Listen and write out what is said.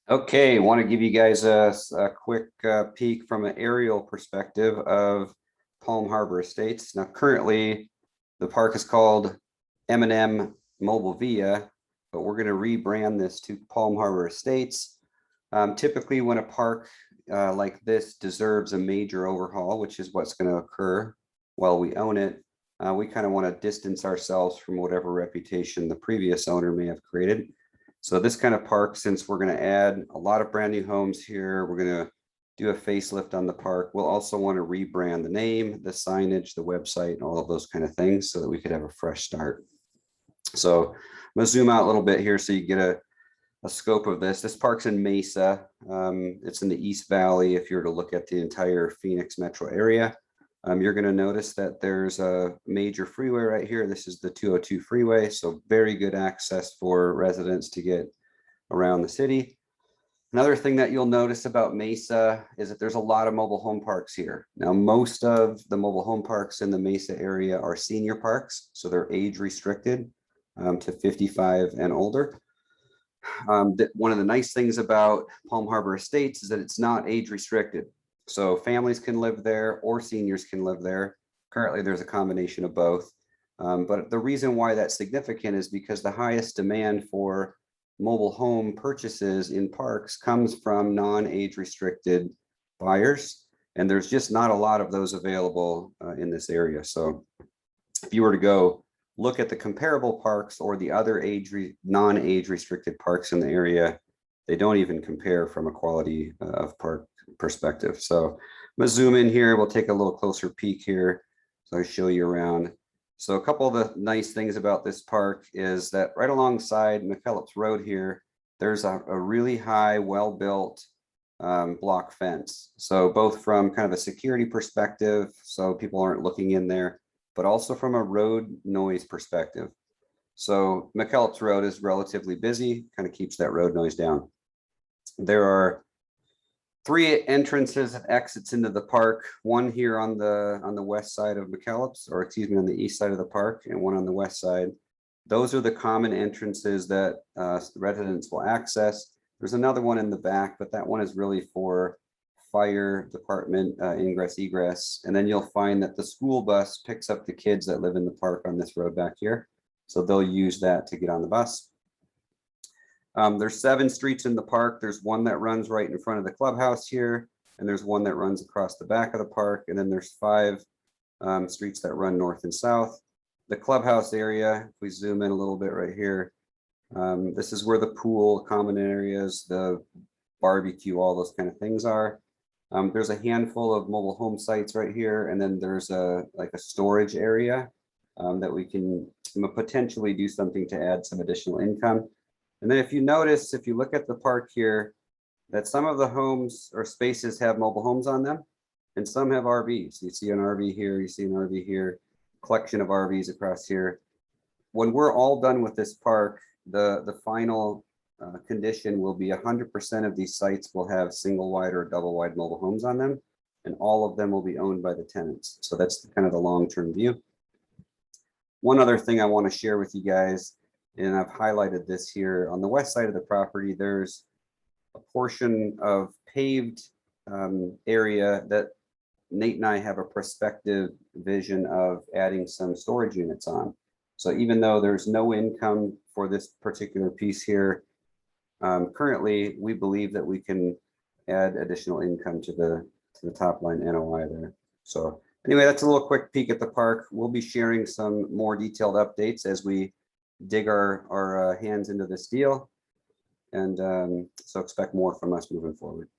Okay, want to give you guys a quick peek from an aerial perspective of Palm Harbor Estates. Now, currently, the park is called M&M Mobile Villa, but we're going to rebrand this to Palm Harbor Estates. Typically, when a park like this deserves a major overhaul, which is what's going to occur while we own it, we kind of want to distance ourselves from whatever reputation the previous owner may have created. So this kind of park, since we're going to add a lot of brand new homes here, we're going to do a facelift on the park. We'll also want to rebrand the name, the signage, the website, and all of those kind of things so that we could have a fresh start. So I'm going to zoom out a little bit here so you get a scope of this. This park's in Mesa. It's in the East Valley. If you were to look at the entire Phoenix metro area, you're going to notice that there's a major freeway right here. This is the 202 freeway, so very good access for residents to get around the city. Another thing that you'll notice about Mesa is that there's a lot of mobile home parks here. Now, most of the mobile home parks in the Mesa area are senior parks, so they're age restricted to 55 and older. One of the nice things about Palm Harbor Estates is that it's not age restricted. So families can live there or seniors can live there. Currently, there's a combination of both. But the reason why that's significant is because the highest demand for mobile home purchases in parks comes from non-age restricted buyers. And there's just not a lot of those available in this area. So if you were to go look at the comparable parks or the other non-age restricted parks in the area, they don't even compare from a quality of park perspective. So I'm gonna zoom in here. We'll take a little closer peek here. So I show you around. So a couple of the nice things about this park is that right alongside McKellips Road here, there's a really high, well-built block fence. So both from kind of a security perspective, so people aren't looking in there, but also from a road noise perspective. So McKellips Road is relatively busy, kind of keeps that road noise down. There are 3 entrances and exits into the park, one here on the west side of McKellips, or excuse me, on the east side of the park, and one on the west side. Those are the common entrances that residents will access. There's another one in the back, but that one is really for fire department ingress egress. And then you'll find that the school bus picks up the kids that live in the park on this road back here. So they'll use that to get on the bus. There's 7 streets in the park. There's one that runs right in front of the clubhouse here, and there's one that runs across the back of the park, and then there's 5 streets that run north and south. The clubhouse area, if we zoom in a little bit right here, this is where the pool, common areas, the barbecue, all those kind of things are. There's a handful of mobile home sites right here, and then there's like a storage area that we can potentially do something to add some additional income. And then if you notice, if you look at the park here, that some of the homes or spaces have mobile homes on them, and some have RVs. You see an RV here, you see an RV here, collection of RVs across here. When we're all done with this park, the final condition will be 100% of these sites will have single wide or double wide mobile homes on them, and all of them will be owned by the tenants. So that's kind of the long-term view. One other thing I want to share with you guys, and I've highlighted this here, on the west side of the property, there's a portion of paved area that Nate and I have a prospective vision of adding some storage units on. So even though there's no income for this particular piece here, currently we believe that we can add additional income to the top line NOI there. So anyway, that's a little quick peek at the park. We'll be sharing some more detailed updates as we dig our hands into this deal. And so expect more from us moving forward.